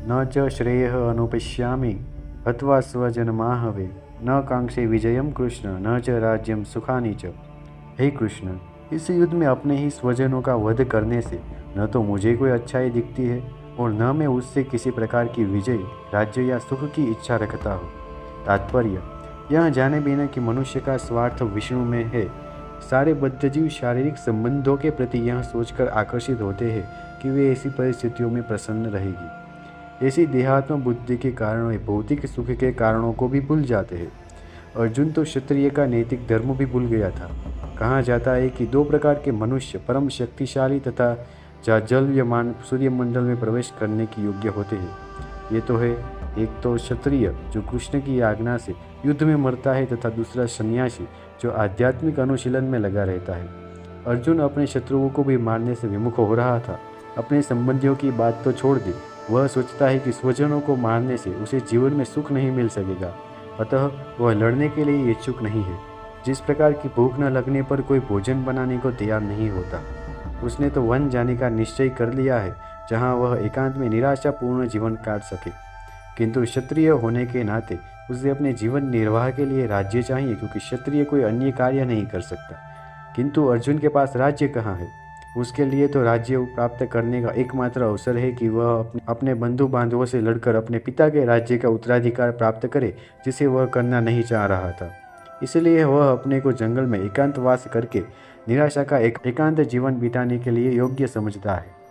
न च श्रेयः अनुपश्यामि हत्वा स्वजनमाहवे न कांक्षे विजयम कृष्ण न च राज्यम सुखानि च। हे कृष्ण, इस युद्ध में अपने ही स्वजनों का वध करने से न तो मुझे कोई अच्छाई दिखती है और न मैं उससे किसी प्रकार की विजय, राज्य या सुख की इच्छा रखता हूँ। तात्पर्य यह जाने बिना कि मनुष्य का स्वार्थ विष्णु में है। सारे बद्धजीव शारीरिक संबंधों के प्रति यह सोचकर आकर्षित होते हैं कि वे ऐसी परिस्थितियों में प्रसन्न रहेगी। ऐसी देहात्म बुद्धि के कारण वे भौतिक सुख के कारणों को भी भूल जाते हैं। अर्जुन तो क्षत्रिय का नैतिक धर्म भी भूल गया था। कहा जाता है कि दो प्रकार के मनुष्य परम शक्तिशाली तथा जाज्वल्यमान सूर्यमंडल में प्रवेश करने के योग्य होते हैं। ये तो है, एक तो क्षत्रिय जो कृष्ण की आज्ञा से युद्ध में मरता है तथा दूसरा सन्यासी जो आध्यात्मिक अनुशीलन में लगा रहता है। अर्जुन अपने शत्रुओं को भी मारने से विमुख हो रहा था। अपने संबंधियों की बात तो छोड़ दी, वह सोचता है कि स्वजनों को मारने से उसे जीवन में सुख नहीं मिल सकेगा, अतः वह लड़ने के लिए इच्छुक नहीं है। जिस प्रकार की भूख न लगने पर कोई भोजन बनाने को तैयार नहीं होता, उसने तो वन जाने का निश्चय कर लिया है जहाँ वह एकांत में निराशापूर्ण जीवन काट सके। किंतु क्षत्रिय होने के नाते उसे अपने जीवन निर्वाह के लिए राज्य चाहिए, क्योंकि क्षत्रिय कोई अन्य कार्य नहीं कर सकता। किंतु अर्जुन के पास राज्य कहाँ है? उसके लिए तो राज्य प्राप्त करने का एकमात्र अवसर है कि वह अपने बंधु बांधवों से लड़कर अपने पिता के राज्य का उत्तराधिकार प्राप्त करे, जिसे वह करना नहीं चाह रहा था। इसलिए वह अपने को जंगल में एकांतवास करके निराशा का एकांत जीवन बिताने के लिए योग्य समझता है।